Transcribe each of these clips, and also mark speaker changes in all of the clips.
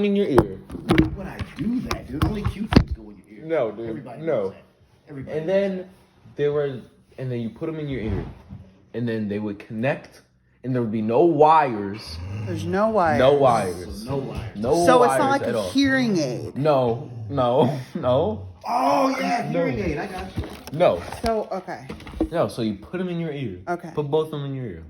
Speaker 1: in your ear.
Speaker 2: Why would I do that, dude? Only Q-tips go in your ear.
Speaker 1: No, dude.
Speaker 2: Everybody
Speaker 1: No.
Speaker 2: knows that. Everybody
Speaker 1: And
Speaker 2: knows
Speaker 1: then you put them in your ear, and then they would connect, and there would be no wires.
Speaker 3: There's no wires.
Speaker 1: No wires.
Speaker 2: So no wires.
Speaker 1: No
Speaker 3: So
Speaker 1: wires
Speaker 3: it's not like
Speaker 1: at
Speaker 3: a
Speaker 1: all.
Speaker 3: hearing aid.
Speaker 1: No.
Speaker 2: Oh yeah, hearing aid. I got you.
Speaker 1: No.
Speaker 3: So, okay.
Speaker 1: No, so you put them in your ear.
Speaker 3: Okay.
Speaker 1: Put both of them in your ear.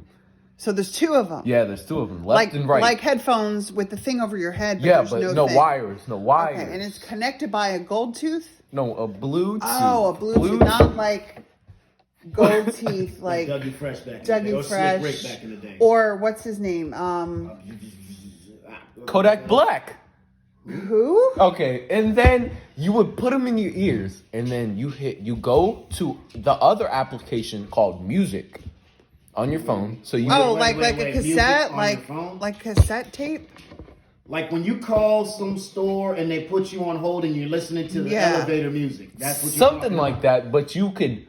Speaker 3: So there's two of them.
Speaker 1: Yeah, there's two of them, left and right.
Speaker 3: Like headphones with the thing over your head. But
Speaker 1: yeah,
Speaker 3: there's
Speaker 1: but
Speaker 3: no
Speaker 1: no
Speaker 3: thing.
Speaker 1: wires. No wires.
Speaker 3: Okay, and it's connected by a gold tooth?
Speaker 1: No, a Bluetooth.
Speaker 3: Oh, a Bluetooth. Not like gold teeth, like
Speaker 2: Dougie Fresh back in the day.
Speaker 3: Dougie
Speaker 2: Or Slick Rick
Speaker 3: Fresh.
Speaker 2: back in the day.
Speaker 3: Or what's his name?
Speaker 1: Kodak Black.
Speaker 3: Who?
Speaker 1: Okay, and then you would put them in your ears, and then you go to the other application called Music on your phone. So you
Speaker 3: Oh,
Speaker 2: Wait,
Speaker 3: like a
Speaker 2: music
Speaker 3: cassette,
Speaker 2: on your phone?
Speaker 3: like cassette tape.
Speaker 2: Like when you call some store and they put you on hold and you're listening to the elevator music. That's what you're
Speaker 1: something like that, but you could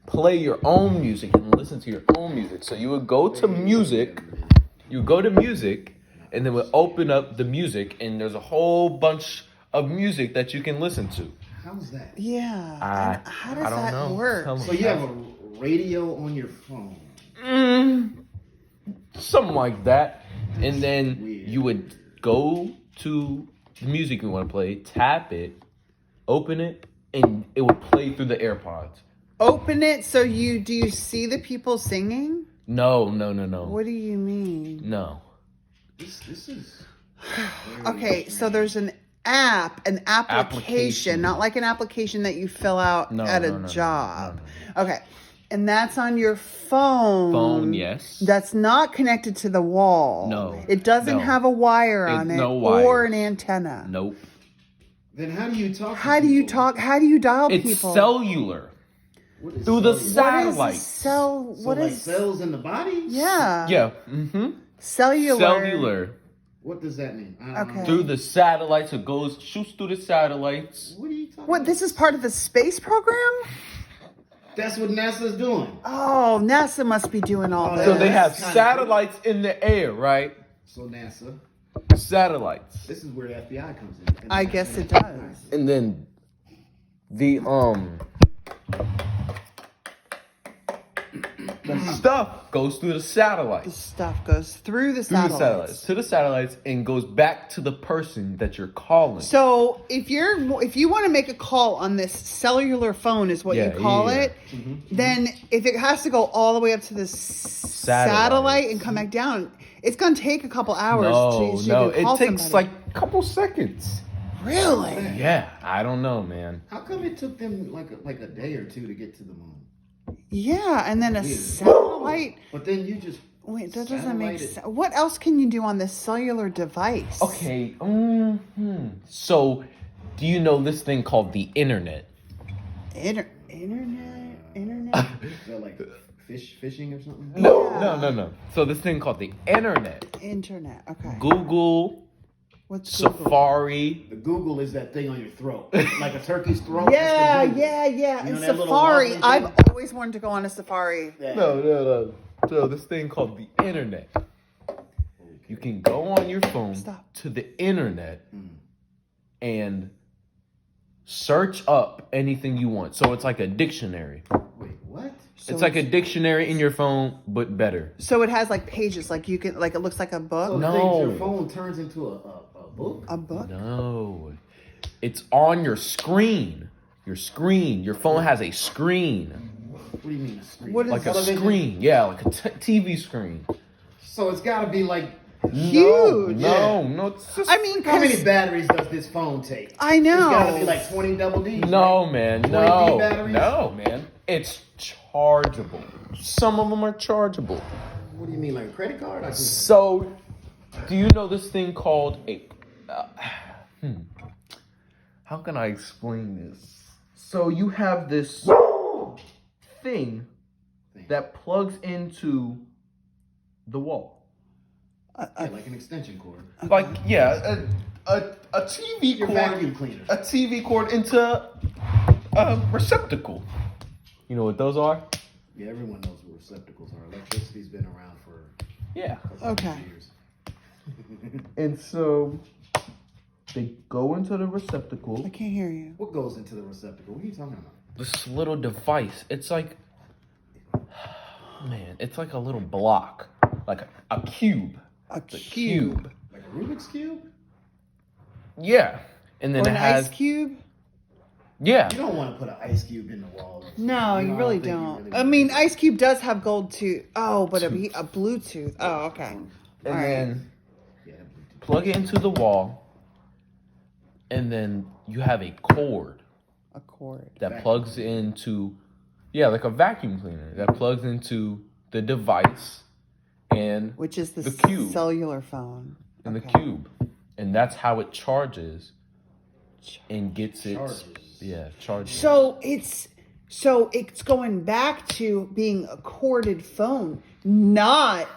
Speaker 1: play your own music and listen to your own music. So you would go to music, and then we'll open up the music, and there's a whole bunch of music that you can listen to.
Speaker 2: How's that?
Speaker 3: Yeah. And how does
Speaker 1: I don't
Speaker 3: that
Speaker 1: know.
Speaker 3: work?
Speaker 1: Tell me.
Speaker 2: So you have a radio on your phone.
Speaker 1: Something like that. And then
Speaker 2: weird.
Speaker 1: you would go to the music you want to play, tap it, open it, and it would play through the AirPods.
Speaker 3: Open it so do you see the people singing?
Speaker 1: No.
Speaker 3: What do you mean?
Speaker 1: No.
Speaker 2: This is
Speaker 3: Okay, so there's an application, not like an application that you fill out at a job.
Speaker 1: No.
Speaker 3: Okay. And that's on your phone.
Speaker 1: Phone, yes.
Speaker 3: That's not connected to the wall.
Speaker 1: No.
Speaker 3: It doesn't have a wire on it
Speaker 1: no
Speaker 3: or
Speaker 1: wires.
Speaker 3: an antenna.
Speaker 1: Nope.
Speaker 2: Then how do you talk?
Speaker 3: How do you talk? How do you dial
Speaker 1: It's
Speaker 3: people?
Speaker 1: cellular.
Speaker 2: What is
Speaker 1: Through the
Speaker 2: cellular?
Speaker 3: What is
Speaker 1: satellite.
Speaker 2: So like cells in the body?
Speaker 3: Yeah.
Speaker 1: Yeah. Mm-hmm.
Speaker 3: Cellular.
Speaker 2: What does that mean?
Speaker 3: Okay.
Speaker 1: Through the satellites, shoots through the satellites.
Speaker 2: What are you talking
Speaker 3: What?
Speaker 2: about?
Speaker 3: This is part of the space program?
Speaker 2: That's what NASA's doing.
Speaker 3: Oh, NASA must be doing all this.
Speaker 1: So they have
Speaker 2: That's kinda
Speaker 1: satellites in the air, right?
Speaker 2: So NASA,
Speaker 1: Satellites.
Speaker 2: this is where the FBI comes in.
Speaker 3: I guess it does.
Speaker 1: And then the stuff goes through the
Speaker 3: The
Speaker 1: satellites.
Speaker 3: stuff goes through the
Speaker 1: Through the
Speaker 3: satellites.
Speaker 1: satellites. To the satellites and goes back to the person that you're calling.
Speaker 3: So if you want to make a call on this cellular phone is what you call it, then if it has to go all the way up to the satellite and come back down, it's going to take a couple hours to
Speaker 1: No,
Speaker 3: to call
Speaker 1: it takes
Speaker 3: somebody.
Speaker 1: like a couple seconds.
Speaker 3: Really?
Speaker 1: Yeah, I don't know, man.
Speaker 2: How come it took them like a day or two to get to the moon?
Speaker 3: Yeah, and then a satellite.
Speaker 2: But then you just
Speaker 3: Wait, that doesn't make
Speaker 2: satellite it.
Speaker 3: sense. What else can you do on this cellular device?
Speaker 1: Okay. So, do you know this thing called the internet?
Speaker 3: Internet.
Speaker 2: Is that like fishing or something?
Speaker 1: No. So this thing called the internet.
Speaker 3: Internet. Okay.
Speaker 1: Google,
Speaker 3: What's Google?
Speaker 1: Safari.
Speaker 2: The Google is that thing on your throat, like a turkey's throat.
Speaker 3: Yeah.
Speaker 2: That's the Google. You know
Speaker 3: And
Speaker 2: that little
Speaker 3: Safari.
Speaker 2: wobbly
Speaker 3: I've
Speaker 2: thing?
Speaker 3: always wanted to go on a safari.
Speaker 2: Yeah.
Speaker 1: No. So this thing called the internet. You can go on your phone to the internet and search up anything you want. So it's like a dictionary.
Speaker 2: Wait, what?
Speaker 3: So
Speaker 1: It's like a dictionary in your phone, but better.
Speaker 3: So it has like pages, like you can, like it looks like a book.
Speaker 2: So
Speaker 1: No.
Speaker 2: your phone turns into a book?
Speaker 3: A book.
Speaker 1: No. It's on your screen. Your phone has a screen.
Speaker 2: What do you mean a screen?
Speaker 3: What is
Speaker 1: Like a
Speaker 2: Television?
Speaker 1: screen. Yeah, like a TV screen.
Speaker 2: So it's got to be like.
Speaker 3: Huge.
Speaker 1: No. It's just,
Speaker 3: I mean,
Speaker 2: How many
Speaker 3: 'cause
Speaker 2: batteries does this phone take?
Speaker 3: I know.
Speaker 2: It's got to be like 20 double Ds.
Speaker 1: no,
Speaker 2: right?
Speaker 1: man.
Speaker 2: 20D
Speaker 1: No.
Speaker 2: batteries?
Speaker 1: No, man. It's chargeable. Some of them are chargeable.
Speaker 2: What do you mean, like a credit card? I just,
Speaker 1: So, do you know this thing called a... How can I explain this? So you have this thing that plugs into the wall.
Speaker 2: yeah, like an extension cord.
Speaker 1: Like, yeah, a TV
Speaker 2: Your
Speaker 1: cord.
Speaker 2: vacuum cleaner.
Speaker 1: A TV cord into a receptacle. You know what those are?
Speaker 2: Yeah, everyone knows what receptacles are. Electricity's been around for
Speaker 1: Yeah.
Speaker 2: a couple
Speaker 3: Okay.
Speaker 2: years.
Speaker 1: And so They go into the receptacle.
Speaker 3: I can't hear you.
Speaker 2: What goes into the receptacle? What are you talking about?
Speaker 1: This little device. It's like, man, it's like a little block, like a cube.
Speaker 3: A
Speaker 1: It's
Speaker 3: cube.
Speaker 2: Like a Rubik's Cube?
Speaker 1: Yeah, and then
Speaker 3: Or
Speaker 1: it
Speaker 3: an
Speaker 1: has
Speaker 3: ice cube?
Speaker 1: yeah.
Speaker 2: You don't want to put an ice cube in the wall.
Speaker 3: No, you
Speaker 2: I
Speaker 3: really
Speaker 2: think you
Speaker 3: don't.
Speaker 2: really
Speaker 3: I mean, Ice Cube does have gold tooth. Oh, but a Bluetooth. Oh, okay.
Speaker 1: And
Speaker 3: All right.
Speaker 1: then
Speaker 2: Yeah,
Speaker 1: plug it into the wall, and then you have a cord
Speaker 3: A cord.
Speaker 1: that
Speaker 2: Vacuum
Speaker 1: plugs into, yeah, like a vacuum cleaner that plugs into the device and
Speaker 3: Which is the
Speaker 1: cube.
Speaker 3: cellular phone.
Speaker 1: in the
Speaker 3: Okay.
Speaker 1: cube, and that's how it charges and gets
Speaker 2: Charges.
Speaker 1: charges.
Speaker 3: So it's going back to being a corded phone, not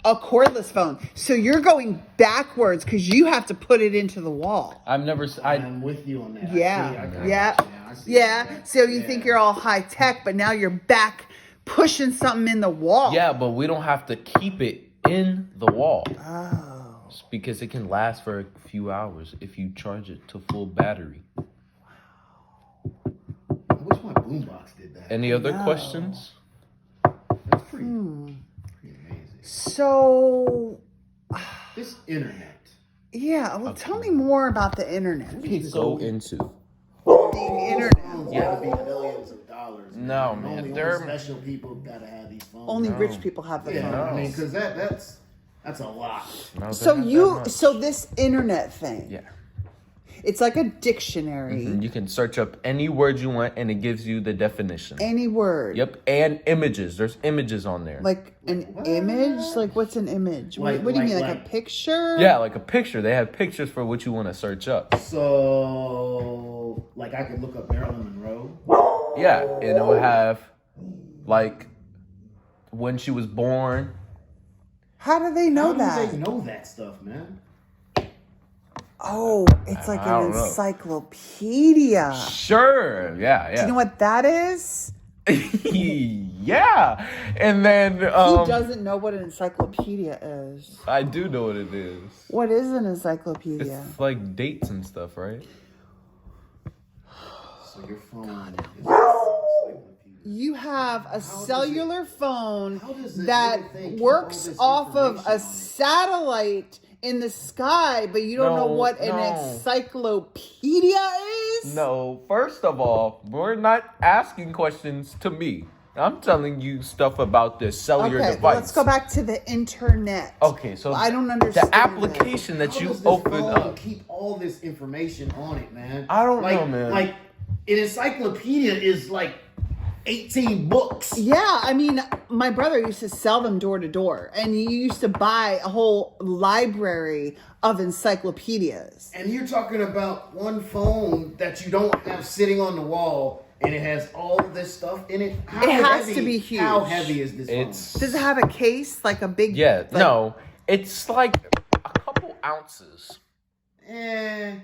Speaker 3: a cordless phone. So you're going backwards because you have to put it into the wall.
Speaker 1: I've never.
Speaker 2: I'm with you on that.
Speaker 3: Yeah,
Speaker 2: I
Speaker 3: yeah,
Speaker 2: see
Speaker 3: yeah.
Speaker 2: that.
Speaker 3: So you
Speaker 2: Yeah.
Speaker 3: think you're all high tech, but now you're back pushing something in the wall.
Speaker 1: Yeah, but we don't have to keep it in the wall.
Speaker 3: Oh.
Speaker 1: Because it can last for a few hours if you charge it to full battery.
Speaker 2: I wish my boombox did that.
Speaker 1: Any other
Speaker 3: No.
Speaker 1: questions?
Speaker 2: That's pretty amazing.
Speaker 3: So,
Speaker 2: This internet.
Speaker 3: yeah. Well, tell me more about the internet.
Speaker 1: Go into.
Speaker 3: The internet.
Speaker 2: Phones gotta be millions of dollars.
Speaker 1: No,
Speaker 2: And
Speaker 1: man,
Speaker 2: Only
Speaker 1: they're-
Speaker 2: special people gotta have these phones.
Speaker 3: Only
Speaker 1: No.
Speaker 3: rich people have the
Speaker 2: Yeah,
Speaker 3: phone.
Speaker 2: I mean, because that's a lot.
Speaker 1: No,
Speaker 3: So
Speaker 1: they're not that much.
Speaker 3: this internet thing.
Speaker 1: Yeah.
Speaker 3: It's like a dictionary.
Speaker 1: And you can search up any word you want and it gives you the definition.
Speaker 3: Any word.
Speaker 1: Yep, and images. There's images on there.
Speaker 3: Like an image? Like what's an image?
Speaker 2: Like-
Speaker 3: what do you mean?
Speaker 2: like-
Speaker 3: Like a picture?
Speaker 1: Yeah, like a picture. They have pictures for what you want to search up.
Speaker 2: So, like, I could look up Marilyn Monroe.
Speaker 1: Yeah, and it will have like when she was born.
Speaker 3: How do they know
Speaker 2: How
Speaker 3: that?
Speaker 2: do they know that stuff, man?
Speaker 3: Oh, it's like
Speaker 1: I
Speaker 3: an
Speaker 1: don't know.
Speaker 3: encyclopedia.
Speaker 1: Sure. Yeah,
Speaker 3: Do
Speaker 1: yeah.
Speaker 3: you know what that is?
Speaker 1: yeah. And then
Speaker 3: Who doesn't know what an encyclopedia is?
Speaker 1: I do know what it is.
Speaker 3: What is an encyclopedia?
Speaker 1: It's like dates and stuff, right?
Speaker 2: So your phone is an encyclopedia.
Speaker 3: You have a cellular phone
Speaker 2: how does this
Speaker 3: that
Speaker 2: little thing keep
Speaker 3: works
Speaker 2: all this
Speaker 3: off of
Speaker 2: information
Speaker 3: a
Speaker 2: on it?
Speaker 3: satellite in the sky, but you don't know
Speaker 1: No,
Speaker 3: what an
Speaker 1: no.
Speaker 3: encyclopedia is?
Speaker 1: No, first of all, we're not asking questions to me. I'm telling you stuff about this cellular
Speaker 3: Okay,
Speaker 1: device.
Speaker 3: let's go back to the internet.
Speaker 1: Okay, so
Speaker 3: I don't understand
Speaker 1: the application that
Speaker 2: How
Speaker 1: you
Speaker 2: does this
Speaker 1: open
Speaker 2: phone
Speaker 1: up.
Speaker 2: keep all this information on it, man?
Speaker 1: I don't
Speaker 2: like,
Speaker 1: know, man.
Speaker 2: Like, an encyclopedia is like 18 books.
Speaker 3: Yeah, I mean, my brother used to sell them door to door, and he used to buy a whole library of encyclopedias.
Speaker 2: And you're talking about one phone that you don't have sitting on the wall, and it has all this stuff in it. How
Speaker 3: It has
Speaker 2: heavy-
Speaker 3: to be huge.
Speaker 2: How heavy is this
Speaker 1: It's
Speaker 3: Does it have a case, like a big?
Speaker 1: yeah,
Speaker 3: like-
Speaker 1: no, it's like a couple ounces.
Speaker 2: phone?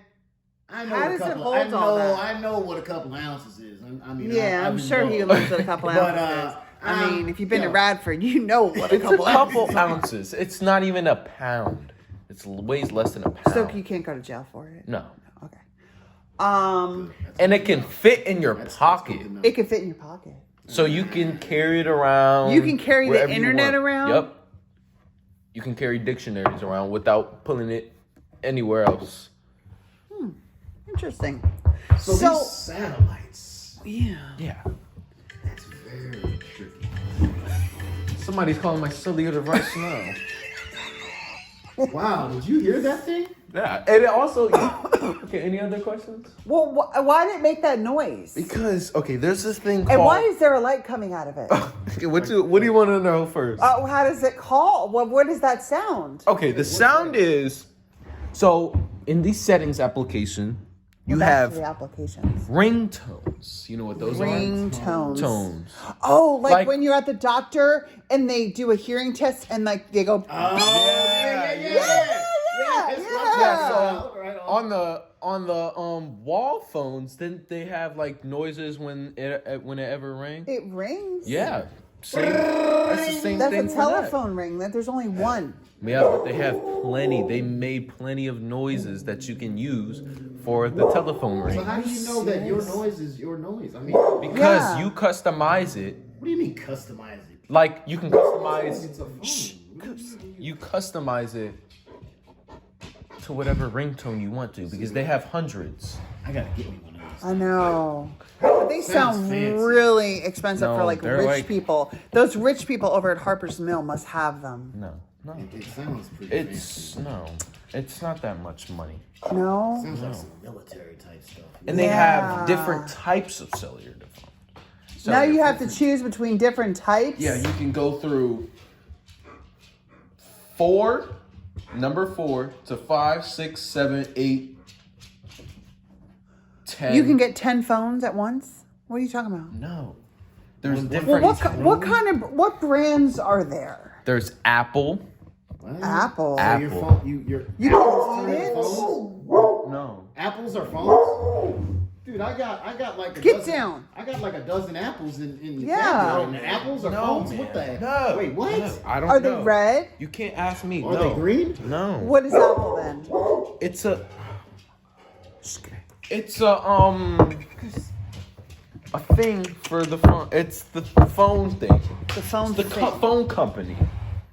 Speaker 2: I know
Speaker 3: How
Speaker 2: what a
Speaker 3: does it
Speaker 2: couple.
Speaker 3: hold
Speaker 2: I
Speaker 3: all
Speaker 2: know.
Speaker 3: that?
Speaker 2: I know what a couple ounces is. I mean,
Speaker 3: Yeah,
Speaker 2: I've
Speaker 3: I'm
Speaker 2: been
Speaker 3: sure he
Speaker 2: told.
Speaker 3: looks at a couple
Speaker 2: But,
Speaker 3: ounces. I mean, if you've been to
Speaker 2: yo.
Speaker 3: Radford, you know what a
Speaker 1: It's a
Speaker 3: couple
Speaker 1: couple
Speaker 3: ounces.
Speaker 1: ounces. It's not even a pound. It weighs less than a pound.
Speaker 3: So you can't go to jail for it.
Speaker 1: No,
Speaker 3: Okay.
Speaker 1: and it can fit in your
Speaker 2: That's
Speaker 1: pocket,
Speaker 2: good to know.
Speaker 3: It can fit in your pocket.
Speaker 1: so you can carry it around.
Speaker 3: You can carry the
Speaker 1: wherever you
Speaker 3: internet
Speaker 1: want.
Speaker 3: around?
Speaker 1: Yep. You can carry dictionaries around without pulling it anywhere else.
Speaker 3: Interesting.
Speaker 2: So these satellites.
Speaker 3: Yeah.
Speaker 1: Yeah.
Speaker 2: That's very tricky.
Speaker 1: Somebody's calling my cellular device now.
Speaker 2: Wow, did you hear that thing?
Speaker 1: Yeah, and it also. Okay, any other questions?
Speaker 3: Well, why did it make that noise?
Speaker 1: Because there's this thing called.
Speaker 3: And why is there a light coming out of it?
Speaker 1: Okay, what do you want to know first?
Speaker 3: How does it call? What does that sound?
Speaker 1: Okay, the sound is so in these settings application, you
Speaker 3: Back
Speaker 1: have
Speaker 3: to the applications.
Speaker 1: ringtones. You know what those
Speaker 3: Ringtones.
Speaker 1: are? Tones.
Speaker 3: Oh, like
Speaker 1: Like-
Speaker 3: when you're at the doctor and they do a hearing test and like they go.
Speaker 2: Yeah.
Speaker 1: Yeah, so on the wall phones, then they have like noises when it ever rings.
Speaker 3: It rings.
Speaker 1: Yeah, That's the same
Speaker 3: That's
Speaker 1: thing
Speaker 3: a
Speaker 1: for
Speaker 3: telephone ring. That there's only one.
Speaker 1: that. Yeah, but they have plenty. They made plenty of noises that you can use for the telephone ring.
Speaker 2: So how do you know that your noise is your noise? I mean,
Speaker 1: Because you customize it.
Speaker 2: what do you mean customize it?
Speaker 1: Like you can customize.
Speaker 2: It's a phone.
Speaker 1: You customize it to whatever ringtone you want to because they have hundreds.
Speaker 2: I gotta get me one of those.
Speaker 3: I know. But they sound
Speaker 2: fancy.
Speaker 3: really expensive
Speaker 1: No,
Speaker 3: for like
Speaker 1: they're
Speaker 3: rich
Speaker 1: like-
Speaker 3: people. Those rich people over at Harper's Mill must have them.
Speaker 1: No.
Speaker 2: It sounds pretty
Speaker 1: It's it's not that much money.
Speaker 3: No?
Speaker 2: Sounds like some military type stuff.
Speaker 1: And they
Speaker 3: Yeah.
Speaker 1: have different types of cellular phones.
Speaker 3: Now you have to choose between different types?
Speaker 1: Yeah, you can go through number 4 to 5, 6, 7, 8, 10.
Speaker 3: You can get 10 phones at once? What are you talking about?
Speaker 1: No. There's
Speaker 3: Well,
Speaker 1: different.
Speaker 3: what brands are there?
Speaker 1: There's Apple.
Speaker 2: What?
Speaker 3: Apple.
Speaker 2: So
Speaker 1: Apple.
Speaker 2: your phone, your
Speaker 3: You can eat it?
Speaker 2: phones?
Speaker 1: No.
Speaker 2: Apples are phones? Dude, I got like a
Speaker 3: Get
Speaker 2: dozen,
Speaker 3: down.
Speaker 2: I got like a dozen apples in the
Speaker 3: Yeah.
Speaker 2: cabinet, and the apples are
Speaker 1: No,
Speaker 2: phones.
Speaker 1: man.
Speaker 2: What the heck?
Speaker 1: No.
Speaker 2: Wait, what?
Speaker 1: No, I don't
Speaker 3: Are
Speaker 1: know.
Speaker 3: they red?
Speaker 1: You can't ask me.
Speaker 2: Are
Speaker 1: no.
Speaker 2: they green?
Speaker 1: No.
Speaker 3: What is Apple then?
Speaker 1: It's a thing for the phone. It's the phone thing.
Speaker 3: The phone
Speaker 1: The
Speaker 3: thing.
Speaker 1: phone company.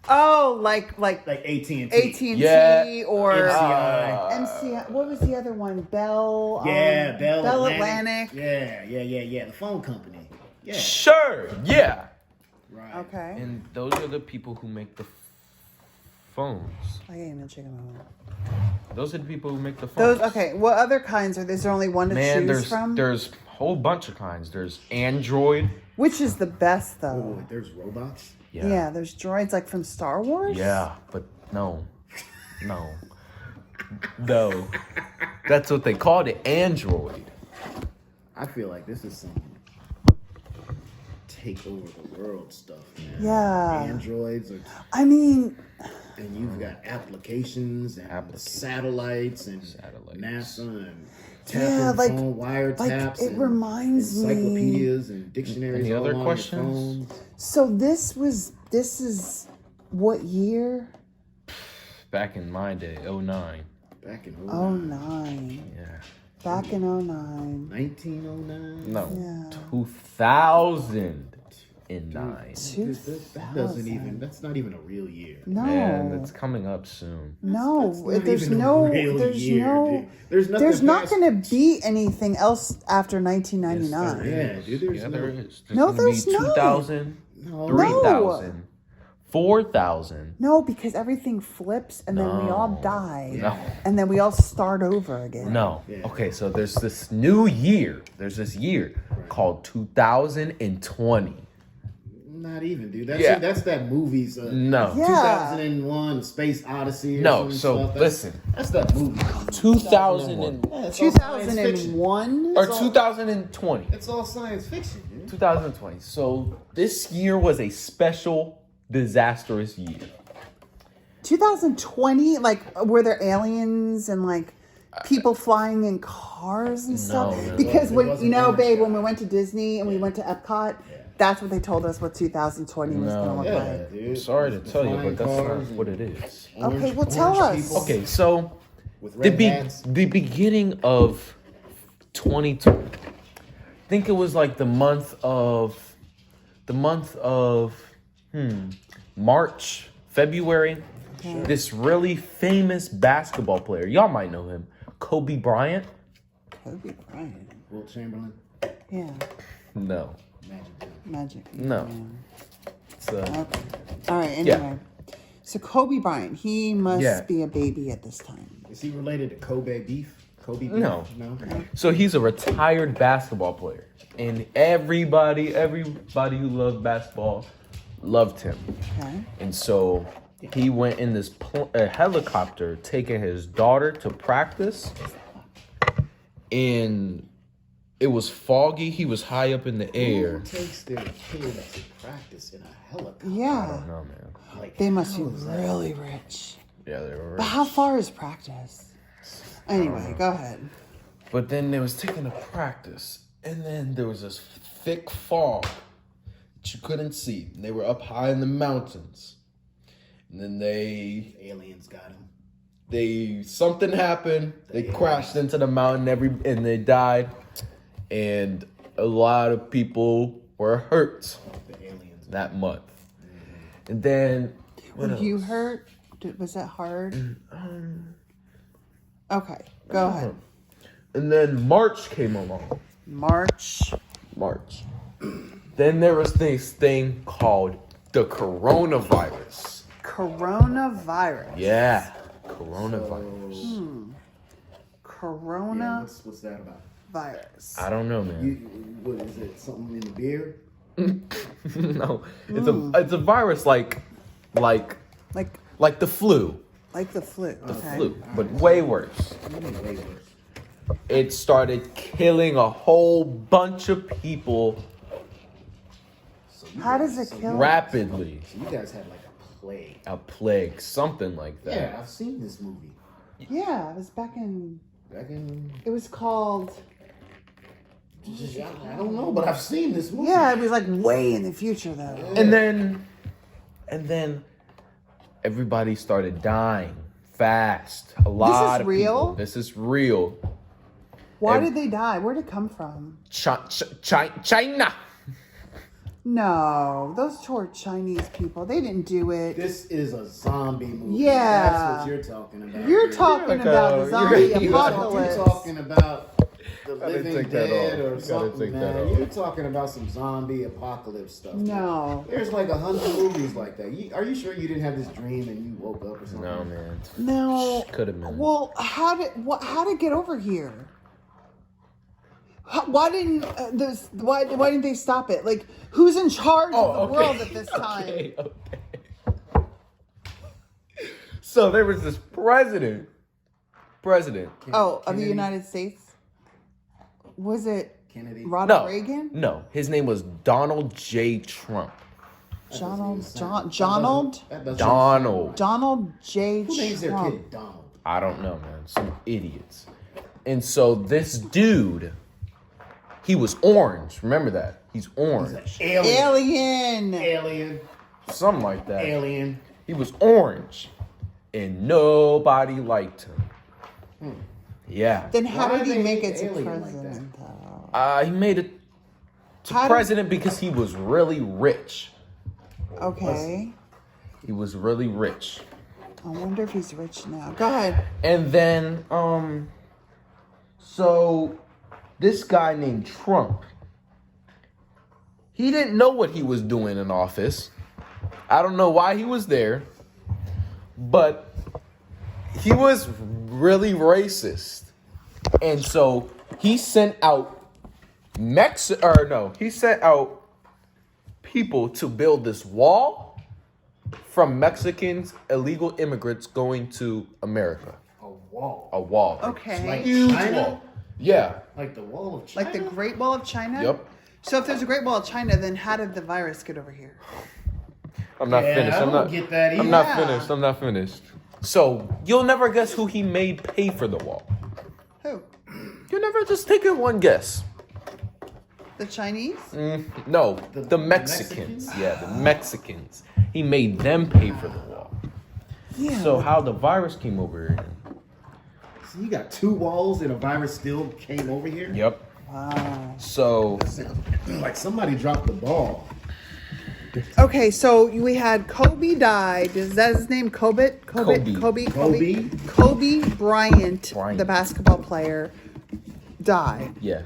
Speaker 3: Oh, like
Speaker 2: Like AT&T.
Speaker 3: AT&T
Speaker 1: Yeah.
Speaker 3: or
Speaker 2: MCI.
Speaker 3: MCI. What was the other one? Bell.
Speaker 2: Yeah, Bell
Speaker 3: Atlantic.
Speaker 2: Yeah. The phone company. Yeah.
Speaker 1: Sure. Yeah.
Speaker 2: Right.
Speaker 3: Okay.
Speaker 1: And those are the people who make the phones.
Speaker 3: I ain't no chicken moment.
Speaker 1: Those are the people who make the phones.
Speaker 3: Those okay. What other kinds are there? Is there only one to
Speaker 1: Man,
Speaker 3: choose from?
Speaker 1: there's a whole bunch of kinds. There's Android.
Speaker 3: Which is the best
Speaker 2: Oh,
Speaker 3: though?
Speaker 2: wait, there's robots?
Speaker 3: Yeah. There's droids like from Star Wars.
Speaker 1: Yeah, but no. That's what they called it, Android.
Speaker 2: I feel like this is some take over the world stuff, man.
Speaker 3: Yeah.
Speaker 2: Androids are,
Speaker 3: I mean,
Speaker 2: and you've got applications and satellites and NASA and
Speaker 3: Yeah,
Speaker 2: tapping
Speaker 3: like-
Speaker 2: phone wiretaps.
Speaker 3: it
Speaker 2: and
Speaker 3: reminds me-
Speaker 2: encyclopedias and dictionaries.
Speaker 1: Any
Speaker 2: all
Speaker 1: other
Speaker 2: on your
Speaker 1: questions?
Speaker 2: phone.
Speaker 3: so this is what year?
Speaker 1: Back in my day, 09.
Speaker 2: Back in
Speaker 3: Oh
Speaker 2: 09.
Speaker 3: 09.
Speaker 1: Yeah.
Speaker 3: Back in 09.
Speaker 2: 1909.
Speaker 1: No.
Speaker 3: Yeah.
Speaker 1: 2009.
Speaker 2: Dude, that doesn't even. That's not even a real year.
Speaker 3: No.
Speaker 1: Man, it's coming up soon.
Speaker 3: No,
Speaker 2: That's not
Speaker 3: there's
Speaker 2: even a
Speaker 3: no,
Speaker 2: real
Speaker 3: there's
Speaker 2: year,
Speaker 3: no,
Speaker 2: dude. There's nothing
Speaker 3: there's not
Speaker 2: past-
Speaker 3: going to be anything else after 1999.
Speaker 2: Yeah, dude. There's
Speaker 1: Yeah, there is.
Speaker 3: No,
Speaker 1: gonna
Speaker 3: there's
Speaker 1: be
Speaker 3: not.
Speaker 1: 2,000,
Speaker 2: No.
Speaker 1: 3,000, 4,000.
Speaker 3: No, because everything flips and then we all
Speaker 1: No.
Speaker 3: die.
Speaker 1: No.
Speaker 3: And then we all start over again.
Speaker 1: No.
Speaker 2: Yeah.
Speaker 1: Okay, so there's this new year. There's this year called 2020.
Speaker 2: Not even, dude. That's
Speaker 1: Yeah.
Speaker 2: that's that movie's.
Speaker 1: No.
Speaker 3: Yeah.
Speaker 2: 2001: Space Odyssey. Or
Speaker 1: No,
Speaker 2: some
Speaker 1: so
Speaker 2: stuff.
Speaker 1: listen.
Speaker 2: That's that movie.
Speaker 1: 2001
Speaker 2: Yeah, it's all science fiction.
Speaker 3: 2001?
Speaker 1: or 2020.
Speaker 2: It's all science fiction, dude.
Speaker 1: 2020. So this year was a special disastrous year.
Speaker 3: 2020? Like, were there aliens and like people flying in cars and stuff?
Speaker 1: no.
Speaker 3: Because
Speaker 2: It
Speaker 3: when,
Speaker 2: wasn't
Speaker 3: you know,
Speaker 2: aliens,
Speaker 3: babe,
Speaker 2: yeah.
Speaker 3: when we went to Disney and we went to Epcot, that's what they told us what 2020 was going to look
Speaker 2: Yeah,
Speaker 3: like.
Speaker 2: dude.
Speaker 1: I'm sorry to
Speaker 2: The
Speaker 1: tell you,
Speaker 2: flying
Speaker 1: but that's
Speaker 2: cars
Speaker 1: not what it is.
Speaker 2: and
Speaker 3: Okay, well, tell
Speaker 2: orange
Speaker 3: us.
Speaker 2: people
Speaker 1: Okay, so
Speaker 2: with
Speaker 1: the
Speaker 2: red hats.
Speaker 1: the beginning of 2020. I think it was like the month of March, February. This really famous basketball player, y'all might know him, Kobe Bryant.
Speaker 3: Kobe Bryant.
Speaker 2: Wilt Chamberlain.
Speaker 3: Yeah.
Speaker 1: No,
Speaker 3: Magic.
Speaker 1: no.
Speaker 3: Yeah.
Speaker 1: It's,
Speaker 3: Okay. All right, anyway. So Kobe Bryant, he must
Speaker 1: Yeah.
Speaker 3: be a baby at this time.
Speaker 2: Is he related to Kobe beef? Kobe beef?
Speaker 1: No.
Speaker 2: No.
Speaker 1: So he's a retired basketball player, and everybody who loved basketball loved him.
Speaker 3: Okay.
Speaker 1: And so he went in this helicopter taking his daughter to practice. And it was foggy. He was high up in the air.
Speaker 2: Who takes their kids to practice in a helicopter?
Speaker 3: Yeah.
Speaker 1: No, man.
Speaker 2: Like,
Speaker 3: They must be
Speaker 2: how is that?
Speaker 3: really rich.
Speaker 1: Yeah, they were.
Speaker 3: But how far is practice? Anyway, go ahead.
Speaker 1: But then they was taking a practice. And then there was this thick fog that you couldn't see. They were up high in the mountains. And then
Speaker 2: aliens got them.
Speaker 1: Something happened. They crashed into the mountain and they died. And a lot of people were hurt that month. Mm-hmm. And then
Speaker 3: were you hurt? Was that hard? Okay, go ahead.
Speaker 1: And then March came along.
Speaker 3: March.
Speaker 1: Then there was this thing called the coronavirus.
Speaker 3: Coronavirus.
Speaker 1: Yeah, coronavirus.
Speaker 3: Corona.
Speaker 2: Yeah, what's that about?
Speaker 3: Virus.
Speaker 1: I don't know, man.
Speaker 2: What is it? Something in the beer?
Speaker 1: No, it's a virus like the flu.
Speaker 3: Like the flu. Okay.
Speaker 1: Flu, but way worse.
Speaker 2: Way worse.
Speaker 1: It started killing a whole bunch of people
Speaker 3: How does it kill?
Speaker 1: rapidly.
Speaker 2: So you guys had like
Speaker 1: A plague, something like that.
Speaker 2: Yeah, I've seen this movie.
Speaker 3: Yeah, it was back in.
Speaker 2: It
Speaker 3: was called.
Speaker 2: I don't know, but I've seen this movie.
Speaker 3: Yeah, it was like way in the future though.
Speaker 1: Yeah. And then everybody started dying fast. A lot of
Speaker 3: real?
Speaker 1: people. This is real.
Speaker 3: Why did they die? Where'd it come from?
Speaker 1: China.
Speaker 3: No, those were Chinese people. They didn't do it.
Speaker 2: This is a zombie movie.
Speaker 3: Yeah.
Speaker 2: That's what you're talking about.
Speaker 3: You're talking about the zombie apocalypse.
Speaker 2: You're talking about the living
Speaker 1: take that
Speaker 2: dead
Speaker 1: off.
Speaker 2: or
Speaker 1: You gotta
Speaker 2: something,
Speaker 1: take that
Speaker 2: man.
Speaker 1: off.
Speaker 2: You're talking about some zombie apocalypse stuff.
Speaker 3: No.
Speaker 2: There's like 100 movies like that. Are you sure you didn't have this dream and you woke up or something?
Speaker 1: No, man.
Speaker 3: No.
Speaker 1: Could have been.
Speaker 3: Well, how did it get over here? Why didn't why didn't they stop it? Like, who's in charge of the world at this time?
Speaker 1: Okay. So there was this president.
Speaker 3: Of the United States? Was it
Speaker 2: Kennedy?
Speaker 3: Ronald Reagan?
Speaker 1: No, his name was Donald J. Trump.
Speaker 3: Donald J.
Speaker 2: Who names their
Speaker 3: Trump.
Speaker 2: kid Donald?
Speaker 1: I don't know, man. Some idiots. And so this dude, he was orange. Remember that? He's orange.
Speaker 3: Alien.
Speaker 1: Something like that.
Speaker 2: Alien.
Speaker 1: He was orange. And nobody liked him. Yeah.
Speaker 3: Then how
Speaker 2: Why
Speaker 3: did he
Speaker 2: they
Speaker 3: make
Speaker 2: hate
Speaker 3: it to
Speaker 2: alien like
Speaker 3: president though?
Speaker 1: He made it to president because he was really rich.
Speaker 3: Okay.
Speaker 1: He was really rich.
Speaker 3: I wonder if he's rich now. Go ahead.
Speaker 1: And then, so this guy named Trump, he didn't know what he was doing in office. I don't know why he was there, but he was really racist. And so he sent out he sent out people to build this wall from Mexicans, illegal immigrants going to America.
Speaker 2: A wall.
Speaker 1: A wall.
Speaker 3: Okay.
Speaker 2: Like
Speaker 1: Huge
Speaker 2: China?
Speaker 1: wall. Yeah.
Speaker 2: Like the wall of China?
Speaker 3: Like the Great Wall of China?
Speaker 1: Yep.
Speaker 3: So if there's a Great Wall of China, then how did the virus get over here?
Speaker 1: I'm not finished.
Speaker 2: I don't get that either.
Speaker 1: I'm not finished. So you'll never guess who he made pay for the wall.
Speaker 3: Who?
Speaker 1: You'll never just take it one guess.
Speaker 3: The Chinese?
Speaker 1: No, the Mexicans. Yeah, the Mexicans. He made them pay for the wall.
Speaker 3: Yeah.
Speaker 1: So how the virus came over here?
Speaker 2: So you got two walls and a virus still came over here?
Speaker 1: Yep.
Speaker 3: Wow.
Speaker 1: So
Speaker 2: Like somebody dropped the ball.
Speaker 3: Okay, so we had Kobe died. Is that his name? Kobe Bryant, the basketball player, died.
Speaker 1: yeah,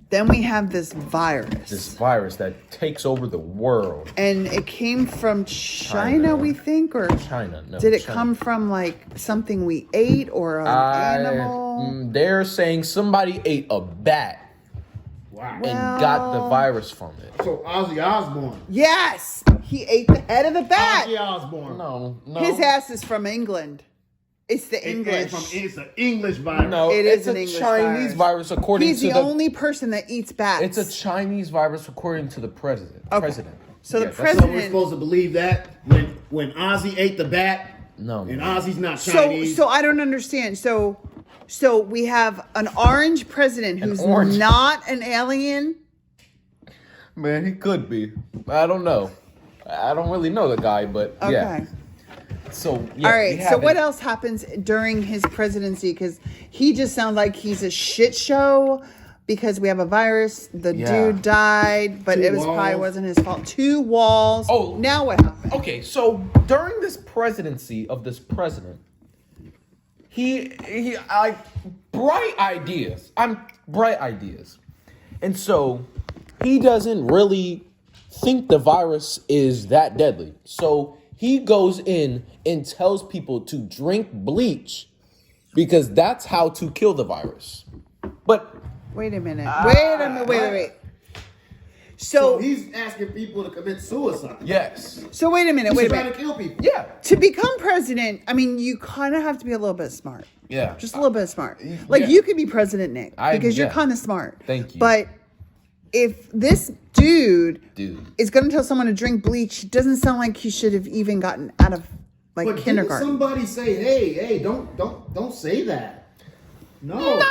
Speaker 3: Then we have this virus.
Speaker 1: this virus that takes over the world.
Speaker 3: And it came from China, we think, or
Speaker 1: China. No.
Speaker 3: did it
Speaker 1: China.
Speaker 3: come from like something we ate or an animal?
Speaker 1: They're saying somebody ate a bat
Speaker 2: Wow.
Speaker 1: and got the virus from it.
Speaker 2: So Ozzy Osbourne.
Speaker 3: Yes, he ate the head of the bat.
Speaker 2: Ozzy Osbourne.
Speaker 1: No.
Speaker 3: His ass is from England. It's the English.
Speaker 2: It's an English virus.
Speaker 1: No,
Speaker 3: It
Speaker 1: it's
Speaker 3: is an
Speaker 1: a
Speaker 3: English
Speaker 1: Chinese virus according
Speaker 3: He's
Speaker 1: to
Speaker 3: the only person that eats bats.
Speaker 1: It's a Chinese virus according to the president.
Speaker 3: Okay.
Speaker 1: President.
Speaker 3: So the
Speaker 1: Yes, that's-
Speaker 2: So
Speaker 3: president.
Speaker 2: we're supposed to believe that when Ozzy ate the bat,
Speaker 1: No.
Speaker 2: and
Speaker 1: man.
Speaker 2: Ozzy's not Chinese.
Speaker 3: So I don't understand. So we have an orange president who's
Speaker 1: orange.
Speaker 3: not an alien.
Speaker 1: Man, he could be. I don't know. I don't really know the guy, but yeah.
Speaker 3: Okay.
Speaker 1: So, yeah.
Speaker 3: All right. So what else happens during his presidency? Because he just sounds like he's a shit show. Because we have a virus, the dude died, but it probably wasn't his fault. 2 walls.
Speaker 1: Oh,
Speaker 3: now what happened?
Speaker 1: Okay, so during this presidency of this president, he bright ideas. Bright ideas, and so he doesn't really think the virus is that deadly. So he goes in and tells people to drink bleach because that's how to kill the virus. But
Speaker 3: Wait a minute. Wait. So
Speaker 2: he's asking people to commit suicide.
Speaker 1: yes.
Speaker 3: So wait a minute.
Speaker 2: He's trying to kill people.
Speaker 1: Yeah.
Speaker 3: To become president, I mean, you kind of have to be a little bit smart.
Speaker 1: Yeah.
Speaker 3: Just a little bit smart. Like you could be president, Nick, because you're kind of smart.
Speaker 1: Thank you.
Speaker 3: But if this dude is going to tell someone to drink bleach, it doesn't sound like he should have even gotten out of kindergarten.
Speaker 2: Didn't somebody say, "Hey, don't say that"? No.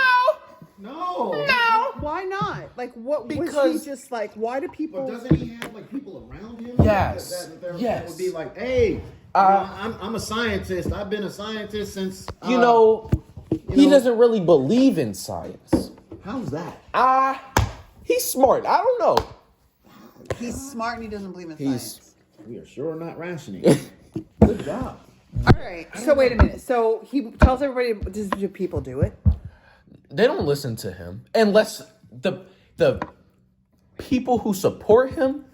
Speaker 3: Why not? Like, what
Speaker 1: Because
Speaker 3: was he just like? Why do people?
Speaker 2: But doesn't he have like people around him?
Speaker 1: Yes.
Speaker 2: That would be like, hey, I'm a scientist. I've been a scientist since.
Speaker 1: He doesn't really believe in science.
Speaker 2: How's that?
Speaker 1: He's smart. I don't know.
Speaker 3: He's smart and he doesn't believe in science.
Speaker 2: We are sure not rationing. Good job.
Speaker 3: All right. So wait a minute. So he tells everybody. Do people do it?
Speaker 1: They don't listen to him unless the people who support him.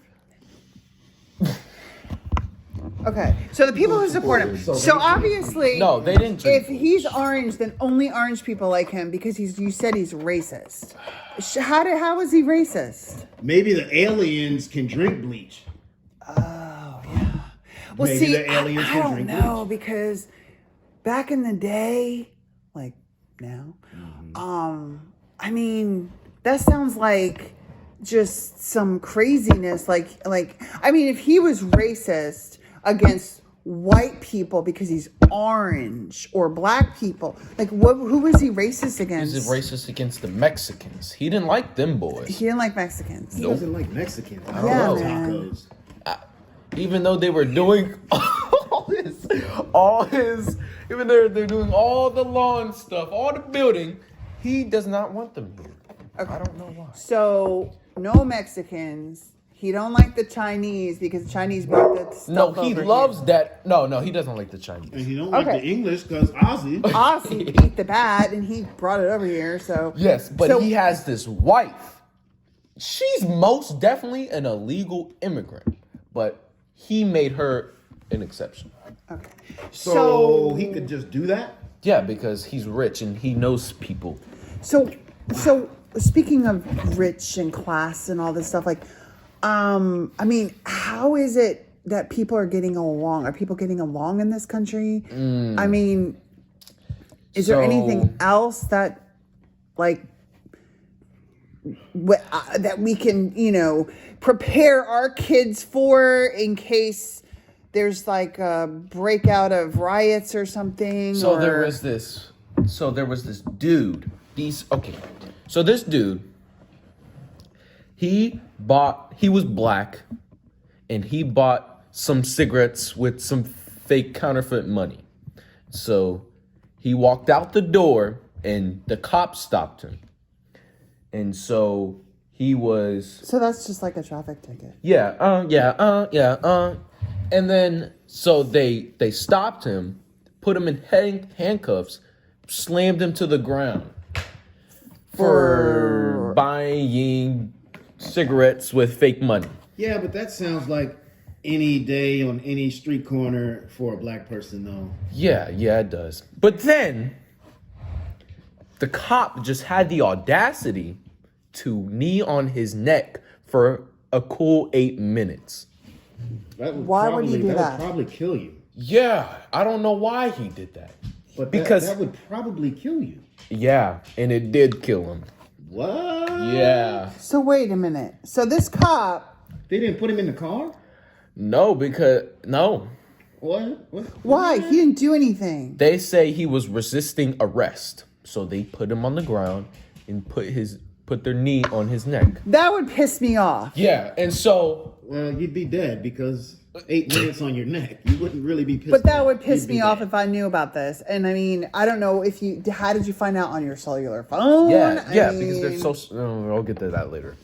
Speaker 3: Okay, so the people who support him. So obviously,
Speaker 1: No, they didn't drink
Speaker 3: If he's orange, then only orange people like him because you said he's racist. How is he racist?
Speaker 2: Maybe the aliens can drink bleach.
Speaker 3: Oh yeah. Well,
Speaker 2: Maybe
Speaker 3: see,
Speaker 2: the aliens
Speaker 3: I
Speaker 2: can
Speaker 3: don't
Speaker 2: drink
Speaker 3: know because back in the day, like now, I mean, that sounds like just some craziness. Like, I mean, if he was racist against white people because he's orange or black people, like, who was he racist against?
Speaker 1: He's racist against the Mexicans. He didn't like them boys.
Speaker 3: He didn't like Mexicans.
Speaker 2: He doesn't like Mexicans. I
Speaker 3: Yeah,
Speaker 2: love
Speaker 3: man.
Speaker 2: tacos.
Speaker 1: Even though they were doing even though they're doing all the lawn stuff, all the building, he does not want them here. Okay. I don't know why.
Speaker 3: So no Mexicans. He don't like the Chinese because the Chinese brought that stuff
Speaker 1: No, he
Speaker 3: over
Speaker 1: loves
Speaker 3: here.
Speaker 1: that. No, he doesn't like the Chinese.
Speaker 2: And he don't like the English because Ozzy.
Speaker 3: Ozzy beat the bat and he brought it over here. So
Speaker 1: Yes, but he has this wife. She's most definitely an illegal immigrant, but he made her an exception.
Speaker 3: Okay.
Speaker 2: So he could just do that?
Speaker 1: Yeah, because he's rich and he knows people.
Speaker 3: So speaking of rich and class and all this stuff, like, I mean, how is it that people are getting along? Are people getting along in this country? I mean, is there anything else that, like, that we can, prepare our kids for in case there's like a breakout of riots or something?
Speaker 1: So there was this dude. So this dude, he was black and he bought some cigarettes with some fake counterfeit money. So he walked out the door and the cops stopped him. And so he was...
Speaker 3: So that's just like a traffic ticket.
Speaker 1: And then, so they stopped him, put him in handcuffs, slammed him to the ground for buying cigarettes with fake money.
Speaker 2: Yeah, but that sounds like any day on any street corner for a black person, though.
Speaker 1: Yeah, it does. But then, the cop just had the audacity to knee on his neck for a cool 8 minutes.
Speaker 3: Why would he do that?
Speaker 2: That would probably kill you.
Speaker 1: Yeah, I don't know why he did that.
Speaker 2: But
Speaker 1: because
Speaker 2: that would probably kill you.
Speaker 1: Yeah, and it did kill him.
Speaker 2: What?
Speaker 1: Yeah.
Speaker 3: So wait a minute. So this cop...
Speaker 2: They didn't put him in the car?
Speaker 1: No.
Speaker 2: What?
Speaker 3: Why? He didn't do anything.
Speaker 1: They say he was resisting arrest. So they put him on the ground and put his put their knee on his neck.
Speaker 3: That would piss me off.
Speaker 1: Yeah, and so
Speaker 2: Well, you'd be dead because 8 minutes on your neck. You wouldn't really be pissed.
Speaker 3: But that would
Speaker 2: off.
Speaker 3: piss
Speaker 2: You'd be
Speaker 3: me off
Speaker 2: dead.
Speaker 3: if I knew about this. And I mean, I don't know if you. How did you find out on your cellular phone?
Speaker 1: yeah,
Speaker 3: I
Speaker 1: because they're
Speaker 3: mean,
Speaker 1: so. I'll get to that later.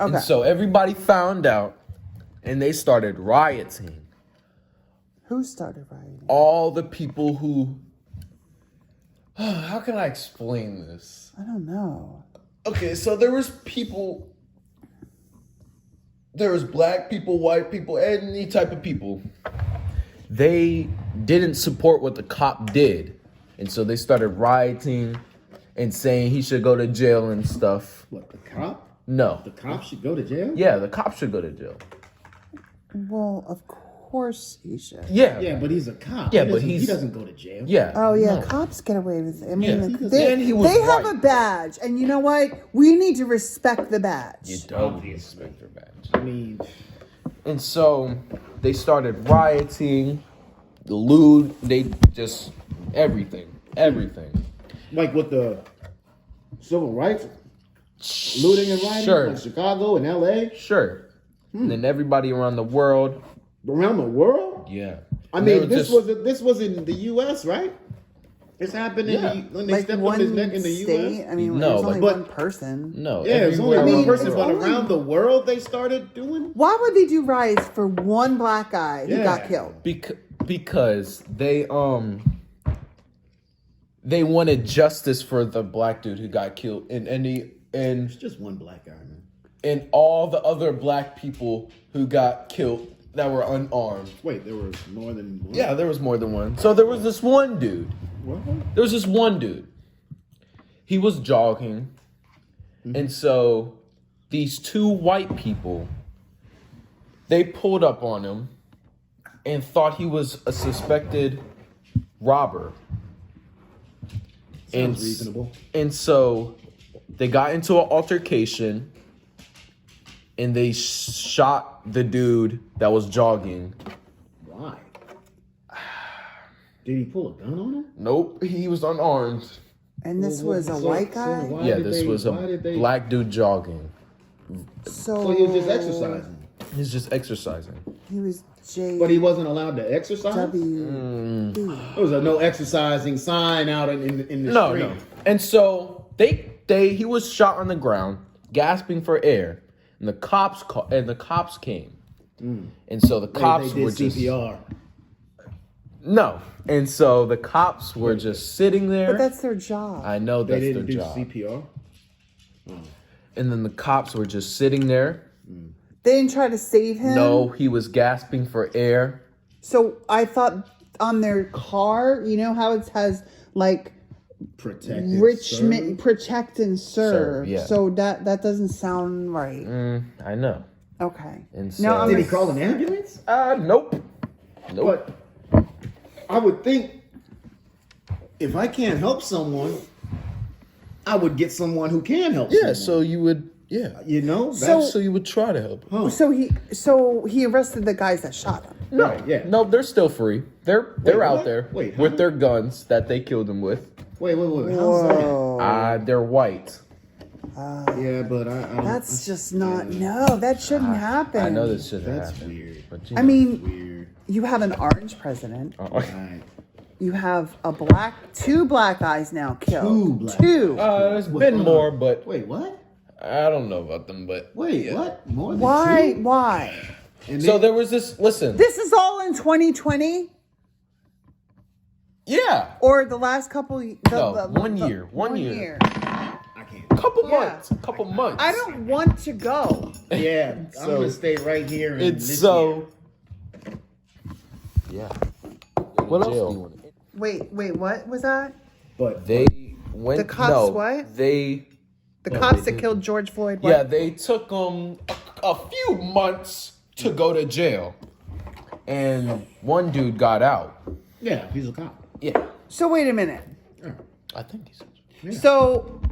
Speaker 3: Okay.
Speaker 1: And so everybody found out, and they started rioting.
Speaker 3: Who started rioting?
Speaker 1: All the people who. How can I explain this?
Speaker 3: I don't know.
Speaker 1: Okay, so there was people. There was black people, white people, any type of people. They didn't support what the cop did. And so they started rioting and saying he should go to jail and stuff.
Speaker 2: What, the cop?
Speaker 1: No.
Speaker 2: The cop should go to jail?
Speaker 1: Yeah, the cop should go to jail.
Speaker 3: Well, of course he should.
Speaker 1: Yeah.
Speaker 2: Yeah, but he's a cop.
Speaker 1: Yeah,
Speaker 2: He
Speaker 1: but
Speaker 2: doesn't-
Speaker 1: he's-
Speaker 2: he doesn't go to jail.
Speaker 1: Yeah.
Speaker 3: Oh yeah,
Speaker 1: No.
Speaker 3: cops get away with it. I mean,
Speaker 1: Yeah.
Speaker 3: they,
Speaker 1: And he was
Speaker 3: they have
Speaker 1: right.
Speaker 3: a badge, and you know what? We need to respect the badge.
Speaker 1: You don't respect their badge.
Speaker 2: I mean,
Speaker 1: And so they started rioting, lewd, they just everything.
Speaker 2: like with the civil rights, looting and rioting,
Speaker 1: Sure.
Speaker 2: like Chicago and LA,
Speaker 1: Sure. And then everybody around the world.
Speaker 2: around the world.
Speaker 1: Yeah.
Speaker 2: I
Speaker 1: And they
Speaker 2: mean,
Speaker 1: were
Speaker 2: this
Speaker 1: just-
Speaker 2: was in the U.S., right? This happened
Speaker 1: Yeah.
Speaker 2: when they
Speaker 3: Like
Speaker 2: stepped on
Speaker 3: one
Speaker 2: his neck in the
Speaker 3: state.
Speaker 2: U.S.
Speaker 3: I mean,
Speaker 1: No,
Speaker 3: there's only
Speaker 2: but-
Speaker 3: one person.
Speaker 1: No.
Speaker 2: Yeah, it was only
Speaker 1: everywhere
Speaker 2: one
Speaker 3: mean,
Speaker 2: person,
Speaker 3: it's
Speaker 2: but
Speaker 3: only-
Speaker 2: around the world they started doing.
Speaker 3: Why would they do riots for one black guy who
Speaker 2: Yeah.
Speaker 3: got killed?
Speaker 1: Because they wanted justice for the black dude who got killed and
Speaker 2: It's just one black guy, man.
Speaker 1: and all the other black people who got killed that were unarmed.
Speaker 2: Wait, there was more than one.
Speaker 1: Yeah, there was more than one. So there was this one dude.
Speaker 2: What?
Speaker 1: There was this one dude. He was jogging. And so these two white people, they pulled up on him and thought he was a suspected robber.
Speaker 2: Sounds reasonable.
Speaker 1: And so they got into an altercation and they shot the dude that was jogging.
Speaker 2: Why? Did he pull a gun on him?
Speaker 1: Nope, he was unarmed.
Speaker 3: And this
Speaker 2: Well,
Speaker 3: was a
Speaker 2: so-
Speaker 3: white
Speaker 2: so
Speaker 3: guy.
Speaker 2: why
Speaker 1: Yeah,
Speaker 2: did
Speaker 1: this
Speaker 2: they-
Speaker 1: was a
Speaker 2: why did they-
Speaker 1: black dude jogging.
Speaker 2: So he was just exercising,
Speaker 1: He's just exercising.
Speaker 3: He was J.
Speaker 2: but he wasn't allowed to exercise.
Speaker 3: W.
Speaker 2: There was a no exercising sign out in the
Speaker 1: No,
Speaker 2: street.
Speaker 1: no. And so he was shot on the ground, gasping for air, and the cops came. And so the cops
Speaker 2: They did
Speaker 1: were just
Speaker 2: CPR.
Speaker 1: no. And so the cops were just sitting there.
Speaker 3: But that's their job.
Speaker 1: I know
Speaker 2: They
Speaker 1: that's their
Speaker 2: didn't do
Speaker 1: job.
Speaker 2: CPR.
Speaker 1: And then the cops were just sitting there.
Speaker 3: They didn't try to save him.
Speaker 1: No, he was gasping for air.
Speaker 3: So I thought on their car, you know how it has like
Speaker 2: Protected.
Speaker 3: Richmond
Speaker 2: serve.
Speaker 3: protect and serve.
Speaker 1: Serve, yeah.
Speaker 3: So that doesn't sound right.
Speaker 1: I know.
Speaker 3: Okay.
Speaker 1: And
Speaker 3: No,
Speaker 1: so
Speaker 3: I'm
Speaker 2: Did he
Speaker 3: a-
Speaker 2: call an ambulance?
Speaker 1: Nope.
Speaker 2: But I would think if I can't help someone, I would get someone who can help.
Speaker 1: Yeah,
Speaker 2: someone.
Speaker 1: so you would
Speaker 2: You know,
Speaker 3: So-
Speaker 1: you would try to help.
Speaker 2: huh.
Speaker 3: So he arrested the guys that shot him.
Speaker 1: No,
Speaker 2: Right, yeah.
Speaker 1: no, they're still free. They're out
Speaker 2: what?
Speaker 1: there
Speaker 2: Wait, how
Speaker 1: with
Speaker 2: did-
Speaker 1: their guns that they killed him with.
Speaker 2: Wait. How's that?
Speaker 3: Whoa.
Speaker 1: They're white.
Speaker 2: Yeah, but I
Speaker 3: That's just not. No, that shouldn't happen.
Speaker 1: I know this shouldn't
Speaker 2: That's
Speaker 1: happen.
Speaker 2: weird.
Speaker 1: But
Speaker 3: I mean,
Speaker 2: Weird.
Speaker 3: you have an orange president.
Speaker 2: Right.
Speaker 3: You have two black guys now killed.
Speaker 2: Two black
Speaker 3: Two.
Speaker 1: there's
Speaker 2: Wait,
Speaker 1: been
Speaker 2: hold
Speaker 1: more,
Speaker 2: on.
Speaker 1: but
Speaker 2: Wait, what?
Speaker 1: I don't know about them. But
Speaker 2: Wait,
Speaker 1: yeah.
Speaker 2: what? More than
Speaker 3: Why?
Speaker 2: two?
Speaker 3: Why?
Speaker 2: And
Speaker 1: So
Speaker 2: then-
Speaker 1: there was this. Listen,
Speaker 3: This is all in 2020
Speaker 1: yeah,
Speaker 3: or the last couple.
Speaker 1: No, 1 year. 1 year.
Speaker 2: I can't.
Speaker 1: couple
Speaker 3: Yeah.
Speaker 1: months.
Speaker 3: I don't want to go.
Speaker 2: Yeah, I'm
Speaker 1: So-
Speaker 2: gonna stay right here. In
Speaker 1: It's
Speaker 2: this
Speaker 1: so.
Speaker 2: year.
Speaker 1: Yeah. What else do you want?
Speaker 3: Wait, what was that?
Speaker 2: But
Speaker 1: They went.
Speaker 3: The cops
Speaker 1: no,
Speaker 3: what?
Speaker 1: They.
Speaker 3: The
Speaker 1: No,
Speaker 3: cops
Speaker 1: they
Speaker 3: that killed George Floyd. What?
Speaker 1: Yeah, they took a few months to go to jail, and one dude got out.
Speaker 2: yeah, he's a cop.
Speaker 1: Yeah,
Speaker 3: So wait a minute.
Speaker 1: I think he's.
Speaker 2: Yeah.
Speaker 3: So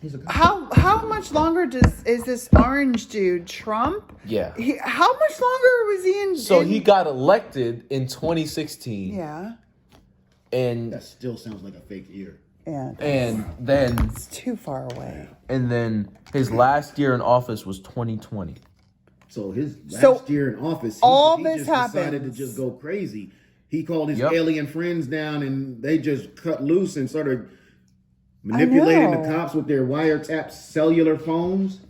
Speaker 2: He's a cop.
Speaker 3: how much longer is this orange dude Trump?
Speaker 1: Yeah.
Speaker 3: How much longer was he in?
Speaker 1: So
Speaker 3: in-
Speaker 1: he got elected in 2016,
Speaker 3: Yeah.
Speaker 1: and
Speaker 2: That still sounds like a fake year.
Speaker 1: And then
Speaker 3: it's too far away.
Speaker 1: And then his last year in office was 2020.
Speaker 2: So his last year in office, he
Speaker 3: this
Speaker 2: just decided to
Speaker 3: happens.
Speaker 2: just go crazy. He called his alien friends down, and they just cut loose and started manipulating the cops with their wiretap cellular phones.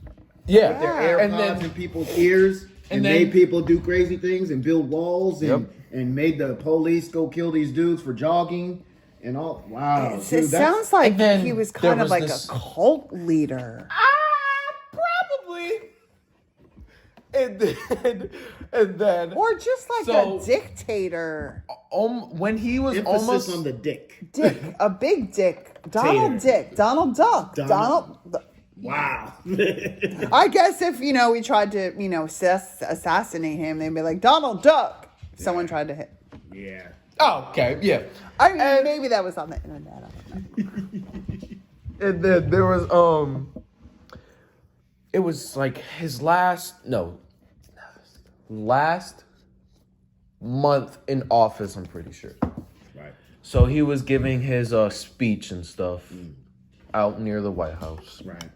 Speaker 1: Yeah,
Speaker 2: With their AirPods in people's ears, and made people do crazy things and build walls, and made the police go kill these dudes for jogging. And all, wow.
Speaker 3: It sounds like
Speaker 1: then
Speaker 3: he was kind of like a cult leader.
Speaker 1: Probably. And then,
Speaker 3: or just like a dictator.
Speaker 1: When he was
Speaker 2: emphasis
Speaker 1: almost
Speaker 2: on the dick.
Speaker 3: Dick, a big dick. Donald Dick. Donald Duck. Donald.
Speaker 2: Wow.
Speaker 3: I guess if, we tried to, assassinate him, they'd be like, Donald Duck. Someone tried to hit.
Speaker 2: Yeah.
Speaker 1: Oh, okay, yeah.
Speaker 3: I mean, maybe that was on the internet. I don't know.
Speaker 1: And then there was it was like his last month in office, I'm pretty sure.
Speaker 2: Right.
Speaker 1: So he was giving his speech and stuff out near the White House.
Speaker 2: Right.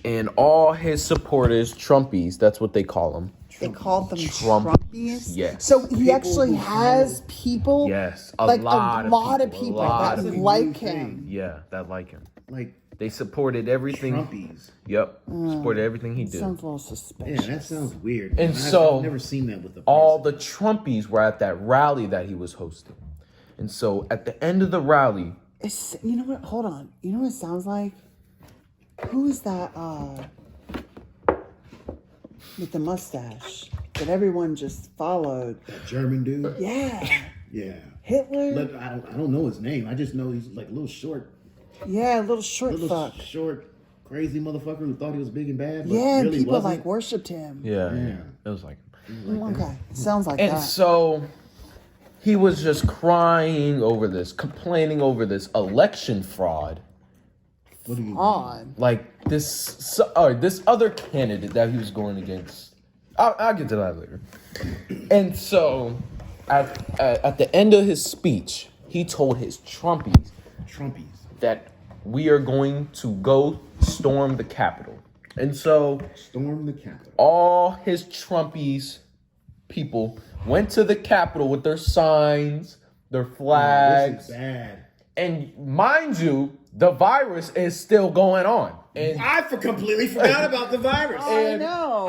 Speaker 1: And all his supporters, Trumpies, that's what they call them.
Speaker 3: They called them Trumpies.
Speaker 1: Yes.
Speaker 3: So he actually has people.
Speaker 1: Yes.
Speaker 3: A lot of people that like him.
Speaker 1: Yeah, that like him.
Speaker 2: Like
Speaker 1: they supported everything.
Speaker 2: Trumpies.
Speaker 1: Yep. Supported everything he did.
Speaker 3: Sounds a little suspicious.
Speaker 2: Yeah, that sounds weird.
Speaker 1: And so
Speaker 2: I've never seen that with the
Speaker 1: all the Trumpies were at that rally that he was hosting. And so at the end of the rally,
Speaker 3: you know what? Hold on. You know what it sounds like? Who's that with the mustache that everyone just followed?
Speaker 2: That German dude?
Speaker 3: Yeah.
Speaker 2: Yeah.
Speaker 3: Hitler?
Speaker 2: I don't know his name. I just know he's like a little short.
Speaker 3: Yeah, a little short fuck.
Speaker 2: Short, crazy motherfucker who thought he was big and bad. But
Speaker 3: yeah,
Speaker 2: really
Speaker 3: people
Speaker 2: wasn't.
Speaker 3: like worshipped him.
Speaker 1: yeah. It was like
Speaker 3: Okay. Sounds like
Speaker 1: and
Speaker 3: that.
Speaker 1: so he was just crying over this, complaining over this election fraud.
Speaker 2: What do you
Speaker 3: Odd.
Speaker 1: Like this other candidate that he was going against. I'll get to that later. And so at the end of his speech, he told his Trumpies that we are going to go storm the Capitol. And so
Speaker 2: storm the Capitol.
Speaker 1: All his Trumpies people went to the Capitol with their signs, their flags.
Speaker 2: This is bad.
Speaker 1: And mind you, the virus is still going on. And
Speaker 2: I completely forgot about the virus.
Speaker 3: I know.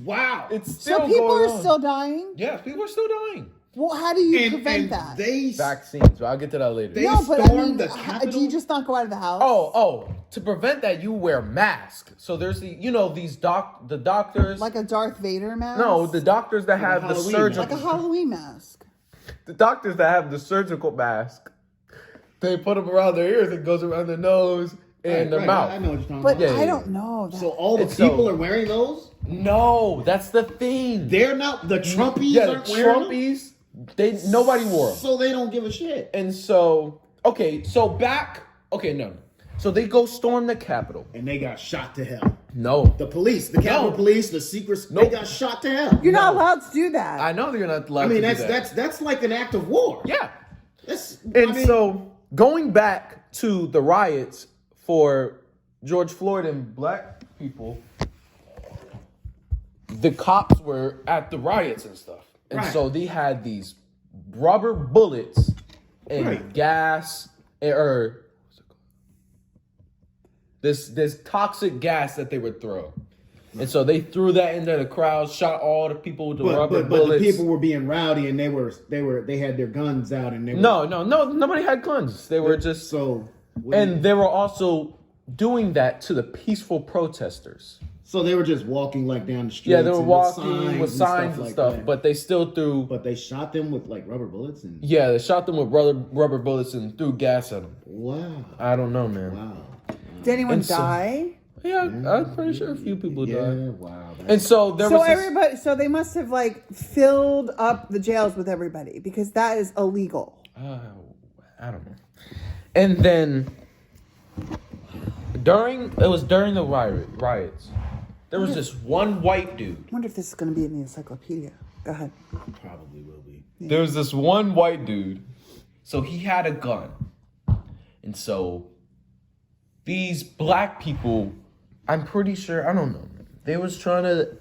Speaker 2: Wow.
Speaker 1: It's still
Speaker 3: so people
Speaker 1: going
Speaker 3: are
Speaker 1: on.
Speaker 3: still dying?
Speaker 1: Yeah, people are still dying.
Speaker 3: Well, how do you prevent that?
Speaker 1: Vaccines. I'll get to that later.
Speaker 2: The Capitol?
Speaker 3: Do you just not go out of the house?
Speaker 1: Oh, to prevent that, you wear masks. So there's the doctors.
Speaker 3: Like a Darth Vader mask?
Speaker 1: No, the doctors that have the surgical.
Speaker 3: Like a Halloween mask.
Speaker 1: The doctors that have the surgical mask, they put them around their ears. It goes around their nose and their mouth.
Speaker 2: I know what you're talking
Speaker 3: But
Speaker 2: about.
Speaker 3: I don't know.
Speaker 2: So all the people are wearing those?
Speaker 1: No, that's the thing.
Speaker 2: They're not the Trumpies.
Speaker 1: Yeah, the
Speaker 2: aren't wearing them?
Speaker 1: Trumpies. Nobody wore them.
Speaker 2: So they don't give a shit.
Speaker 1: And so no. So they go storm the Capitol.
Speaker 2: And they got shot to hell.
Speaker 1: No.
Speaker 2: The police, the Capitol Police, the secrets, they got shot to hell.
Speaker 3: You're not allowed to do that.
Speaker 1: I know you're not allowed to do that.
Speaker 2: that's like an act of war.
Speaker 1: Yeah. So going back to the riots for George Floyd and black people, the cops were at the riots and stuff. And so they had these rubber bullets and gas or this toxic gas that they would throw. And so they threw that into the crowd, shot all the people with the rubber bullets.
Speaker 2: But the people were being rowdy and they had their guns out and they were
Speaker 1: No, nobody had guns. They were just they were also doing that to the peaceful protesters.
Speaker 2: So they were just walking like down the street.
Speaker 1: Yeah, they were walking with signs and stuff, but they still threw.
Speaker 2: But they shot them with like rubber bullets and.
Speaker 1: Yeah, they shot them with rubber bullets and threw gas at them.
Speaker 2: Wow.
Speaker 1: I don't know, man.
Speaker 2: Wow.
Speaker 3: Did anyone die?
Speaker 1: Yeah, I'm pretty sure a few people died.
Speaker 2: Yeah, wow.
Speaker 1: And so there was
Speaker 3: everybody. So they must have like filled up the jails with everybody because that is illegal.
Speaker 1: I don't know. And then during the riots. There was this one white dude.
Speaker 3: I wonder if this is going to be in the encyclopedia. Go ahead.
Speaker 2: Probably will be.
Speaker 1: There was this one white dude. So he had a gun. And so these black people, I'm pretty sure, I don't know. They was trying to,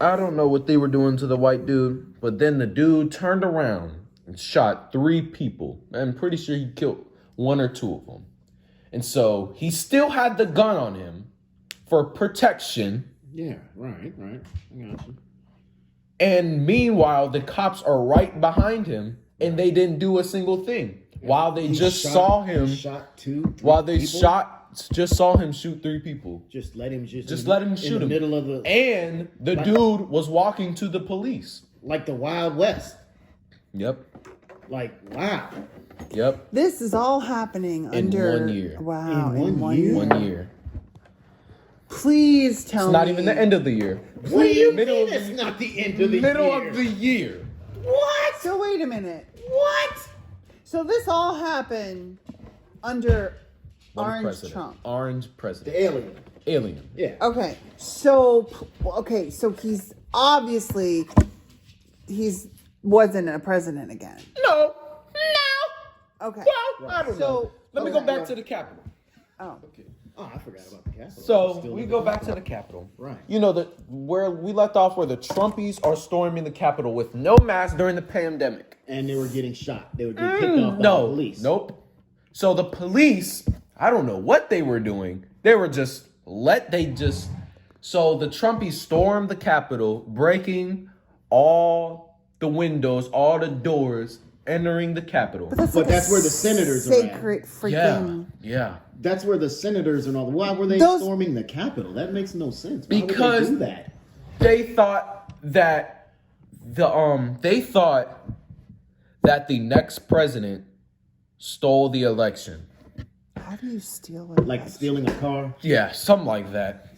Speaker 1: I don't know what they were doing to the white dude, but then the dude turned around and shot 3 people. I'm pretty sure he killed 1 or 2 of them. And so he still had the gun on him for protection.
Speaker 2: Yeah, right. I got you.
Speaker 1: And meanwhile, the cops are right behind him and they didn't do a single thing. While they just saw him,
Speaker 2: shot 2.
Speaker 1: while they
Speaker 2: people?
Speaker 1: just saw him shoot 3 people.
Speaker 2: Just let him shoot
Speaker 1: In the
Speaker 2: middle of the,
Speaker 1: and the dude was walking to the police.
Speaker 2: like the Wild West.
Speaker 1: Yep.
Speaker 2: Like, wow.
Speaker 1: Yep.
Speaker 3: This is all happening
Speaker 1: In
Speaker 3: under
Speaker 1: 1 year.
Speaker 3: Wow,
Speaker 2: In 1 year?
Speaker 1: 1 year.
Speaker 3: Please tell
Speaker 1: It's
Speaker 3: me.
Speaker 1: not even the end of the year.
Speaker 2: What do you
Speaker 1: Middle
Speaker 2: mean
Speaker 1: of the-
Speaker 2: it's not the end of the
Speaker 1: Middle
Speaker 2: year?
Speaker 1: of the year.
Speaker 2: What?
Speaker 3: So wait a minute.
Speaker 2: What?
Speaker 3: So this all happened under
Speaker 1: What
Speaker 3: Orange
Speaker 1: president?
Speaker 3: Trump.
Speaker 1: Orange president.
Speaker 2: The alien.
Speaker 1: Alien.
Speaker 2: Yeah.
Speaker 3: Okay. So he's obviously wasn't a president again.
Speaker 1: No.
Speaker 3: Okay.
Speaker 1: Well, I don't
Speaker 3: So-
Speaker 1: know. Let me go
Speaker 3: okay.
Speaker 1: back to the Capitol.
Speaker 3: Oh.
Speaker 2: Oh, I forgot about the Capitol.
Speaker 1: So
Speaker 2: Still
Speaker 1: we
Speaker 2: in
Speaker 1: go
Speaker 2: the
Speaker 1: back to the Capitol.
Speaker 2: Right.
Speaker 1: You know where we left off, where the Trumpies are storming the Capitol with no mask during the pandemic.
Speaker 2: And they were getting shot. They were getting picked off by the police.
Speaker 1: Nope. So the police, I don't know what they were doing. So the Trumpies stormed the Capitol, breaking all the windows, all the doors, entering the Capitol.
Speaker 2: But that's where the senators are at.
Speaker 3: sacred freaking.
Speaker 1: Yeah.
Speaker 2: That's where the senators and all. Why were they storming the Capitol? That makes no sense. Why
Speaker 1: Because
Speaker 2: would they do that?
Speaker 1: They thought that the next president stole the election.
Speaker 3: How do you steal it?
Speaker 2: Like stealing a car?
Speaker 1: Yeah, something like that.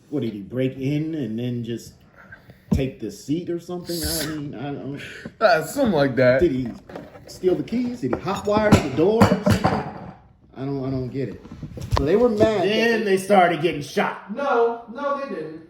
Speaker 2: What, did he break in and then just take the seat or something? I mean, I don't.
Speaker 1: Something like that.
Speaker 2: Did he steal the keys? Did he hotwire the doors? I don't get it. So they were mad. Then they started getting shot.
Speaker 1: No, they didn't.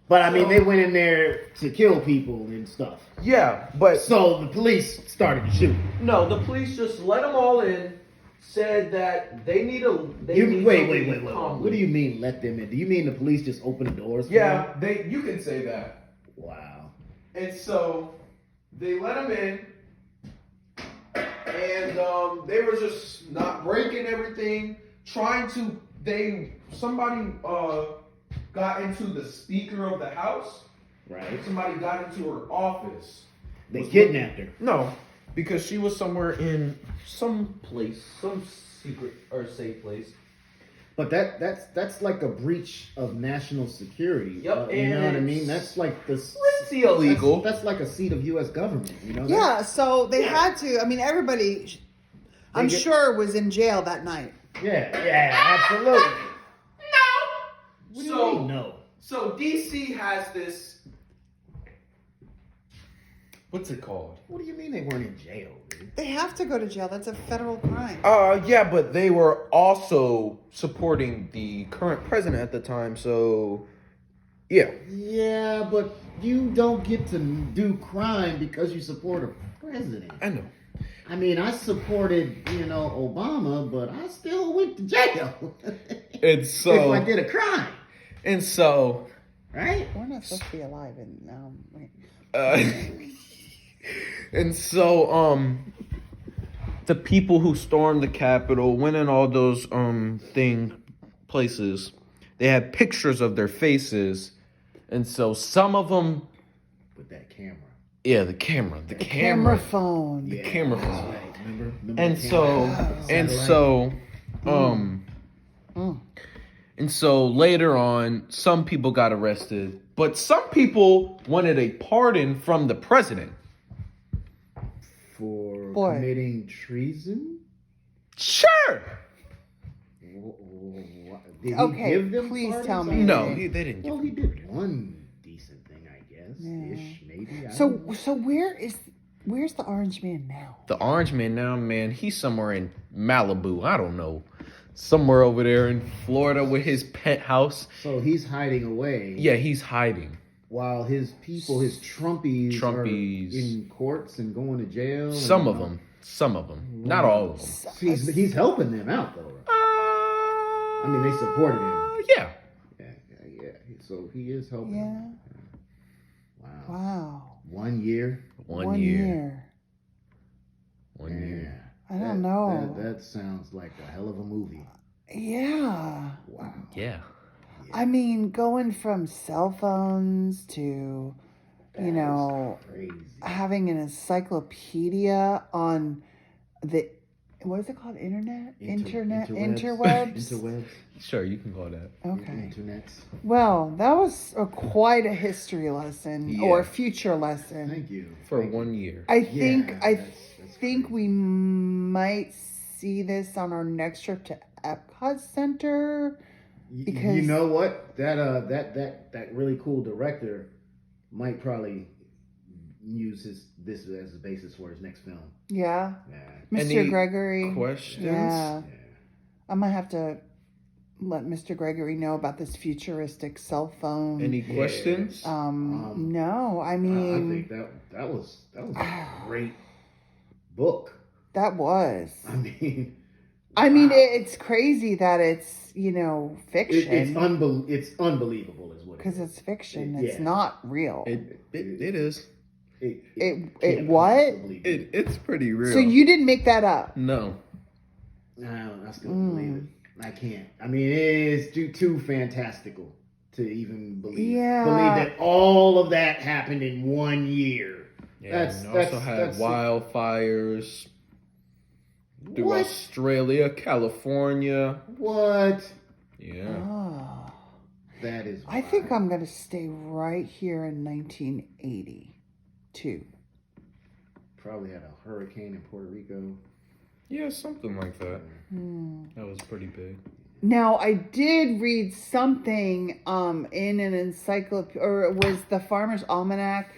Speaker 2: But I mean, they went in there to kill people and stuff.
Speaker 1: Yeah, but
Speaker 2: So the police started to shoot.
Speaker 1: no, the police just let them all in. Said that they need a.
Speaker 2: Wait. What do you mean let them in? Do you mean the police just opened the doors for
Speaker 1: Yeah,
Speaker 2: them?
Speaker 1: you can say that.
Speaker 2: Wow.
Speaker 1: And so they let them in, and they were just not breaking everything. Somebody got into the Speaker of the House.
Speaker 2: Right.
Speaker 1: Somebody got into her office.
Speaker 2: They kidnapped her.
Speaker 1: No, because she was somewhere in some place, some secret or safe place.
Speaker 2: But that's like a breach of national security.
Speaker 1: Yep,
Speaker 2: You know what I
Speaker 1: and
Speaker 2: mean? That's like this.
Speaker 1: pretty illegal.
Speaker 2: That's like a seat of U.S. government. You know?
Speaker 3: Yeah, so they had to. I mean, everybody, I'm sure, was in jail that night.
Speaker 2: Yeah, absolutely. What do you mean, no?
Speaker 1: So DC has this. What's it called?
Speaker 2: What do you mean they weren't in jail, dude?
Speaker 3: They have to go to jail. That's a federal crime.
Speaker 1: Yeah, but they were also supporting the current president at the time, so yeah.
Speaker 2: Yeah, but you don't get to do crime because you support a president.
Speaker 1: I know.
Speaker 2: I mean, I supported, Obama, but I still went to jail.
Speaker 1: And so
Speaker 2: if I did a crime,
Speaker 1: and so
Speaker 2: right?
Speaker 3: We're not supposed to be alive and wait.
Speaker 1: and so the people who stormed the Capitol went in all those places. They had pictures of their faces, and so some of them
Speaker 2: With that camera.
Speaker 1: yeah, the camera
Speaker 3: phone.
Speaker 1: the camera phone.
Speaker 2: Right, remember
Speaker 1: And
Speaker 2: the
Speaker 1: so,
Speaker 2: camera?
Speaker 1: and so later on, some people got arrested, but some people wanted a pardon from the president.
Speaker 2: For
Speaker 3: Boy.
Speaker 2: committing treason?
Speaker 1: Sure.
Speaker 2: Did he
Speaker 3: Okay,
Speaker 2: give them
Speaker 3: please
Speaker 2: pardons?
Speaker 3: tell me.
Speaker 1: No, they didn't.
Speaker 2: Well, he did one decent thing, I guess.
Speaker 3: Yeah.
Speaker 2: Ish, maybe. I
Speaker 3: So
Speaker 2: don't know.
Speaker 3: where's the orange man now?
Speaker 1: The orange man now, man, he's somewhere in Malibu. I don't know. Somewhere over there in Florida with his penthouse.
Speaker 2: So he's hiding away.
Speaker 1: Yeah, he's hiding.
Speaker 2: While his people, his Trumpies, are
Speaker 1: Trumpies.
Speaker 2: in courts and going to jail.
Speaker 1: Some of them. Some of them, not all of them.
Speaker 2: He's helping them out though. Right? I mean, they supported him.
Speaker 1: Yeah.
Speaker 2: Yeah. So he is helping.
Speaker 3: Yeah.
Speaker 2: Wow. 1 year.
Speaker 1: 1 year. 1
Speaker 2: Yeah.
Speaker 1: year.
Speaker 3: I don't know.
Speaker 2: That sounds like a hell of a movie.
Speaker 3: Yeah.
Speaker 2: Wow.
Speaker 1: Yeah.
Speaker 3: I mean, going from cell phones to, you know,
Speaker 2: crazy.
Speaker 3: having an encyclopedia on the, what is it called? Interwebs?
Speaker 2: Interwebs.
Speaker 1: Sure, you can call that.
Speaker 3: Okay.
Speaker 2: Internets.
Speaker 3: Well, that was quite a history lesson or a future lesson.
Speaker 2: Thank you.
Speaker 1: For 1 year.
Speaker 3: I think
Speaker 2: that's
Speaker 3: think
Speaker 2: crazy.
Speaker 3: we might see this on our next trip to Epcot Center. Because
Speaker 2: you know what, that really cool director might probably use this as a basis for his next film.
Speaker 3: Yeah.
Speaker 2: Yeah.
Speaker 3: Mr.
Speaker 1: Any
Speaker 3: Gregory.
Speaker 1: questions?
Speaker 3: Yeah. I might have to let Mr. Gregory know about this futuristic cell phone.
Speaker 1: Any questions?
Speaker 3: No, I
Speaker 2: I
Speaker 3: mean,
Speaker 2: think that was a great book.
Speaker 3: that was.
Speaker 2: I mean, wow.
Speaker 3: It's crazy that it's, you know, fiction.
Speaker 2: It's unbelievable, is what.
Speaker 3: Because it's fiction.
Speaker 2: Yeah.
Speaker 3: It's not real.
Speaker 1: It is.
Speaker 3: It what?
Speaker 1: It's pretty real.
Speaker 3: So you didn't make that up?
Speaker 1: No.
Speaker 2: I still don't believe it. I can't. I mean, it is too fantastical to even believe.
Speaker 3: Yeah.
Speaker 2: Believe that all of that happened in 1 year.
Speaker 1: Yeah, we also had wildfires through
Speaker 2: What?
Speaker 1: Australia, California.
Speaker 2: What?
Speaker 1: Yeah.
Speaker 3: Oh.
Speaker 2: That is.
Speaker 3: I think I'm going to stay right here in 1982.
Speaker 2: Probably had a hurricane in Puerto Rico.
Speaker 1: Yeah, something like that. That was pretty big.
Speaker 3: Now, I did read something in an encyclopedia, or it was the Farmer's Almanac,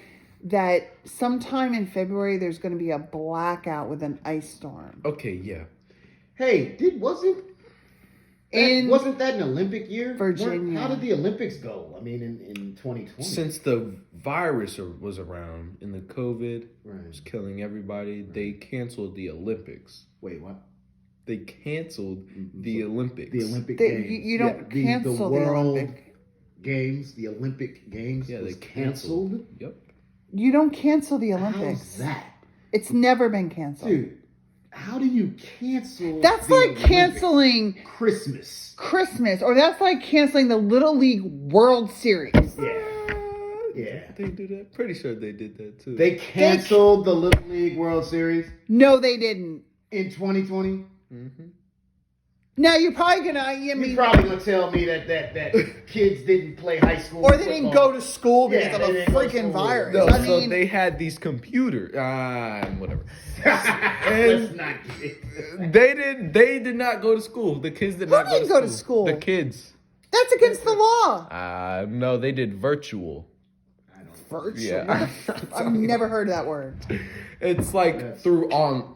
Speaker 3: that sometime in February there's going to be a blackout with an ice storm.
Speaker 1: Okay, yeah.
Speaker 2: Hey, wasn't that an Olympic year?
Speaker 3: Virginia.
Speaker 2: How did the Olympics go? I mean, in 2020.
Speaker 1: Since the virus was around and the COVID
Speaker 2: Right.
Speaker 1: was killing everybody, they canceled the Olympics.
Speaker 2: Wait, what?
Speaker 1: They canceled the Olympics.
Speaker 2: The Olympic Games.
Speaker 3: You don't cancel the
Speaker 2: World
Speaker 3: Olympic.
Speaker 2: Games, the Olympic Games.
Speaker 1: Yeah,
Speaker 2: was
Speaker 1: they canceled. Yep.
Speaker 3: You don't cancel the Olympics.
Speaker 2: How's that?
Speaker 3: It's never been canceled.
Speaker 2: Dude, how do you cancel?
Speaker 3: That's
Speaker 2: the
Speaker 3: like
Speaker 2: Olympics?
Speaker 3: canceling
Speaker 2: Christmas,
Speaker 3: or that's like canceling the Little League World Series.
Speaker 2: Yeah.
Speaker 1: They did that. Pretty sure they did that too.
Speaker 2: They canceled the Little League World Series
Speaker 3: No, they didn't.
Speaker 2: in 2020.
Speaker 1: Mm-hmm.
Speaker 3: Now you're probably gonna.
Speaker 2: You're probably gonna tell me that kids didn't play high school,
Speaker 3: or they didn't go to school because
Speaker 2: Yeah,
Speaker 3: of
Speaker 2: they
Speaker 3: a
Speaker 2: didn't go to
Speaker 3: freaking
Speaker 2: school.
Speaker 3: virus.
Speaker 1: No,
Speaker 3: I
Speaker 1: so
Speaker 3: mean,
Speaker 1: they had these computers. Whatever.
Speaker 2: Let's not get it.
Speaker 1: They did not go to school. The kids did not
Speaker 3: didn't go to school?
Speaker 1: The kids.
Speaker 3: that's against the law.
Speaker 1: No, they did virtual.
Speaker 3: Virtual.
Speaker 1: Yeah.
Speaker 3: I've never heard that word.
Speaker 1: It's like through on.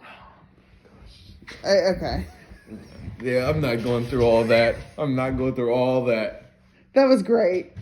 Speaker 3: Okay,
Speaker 1: Yeah, I'm not going through all that.
Speaker 3: that was great.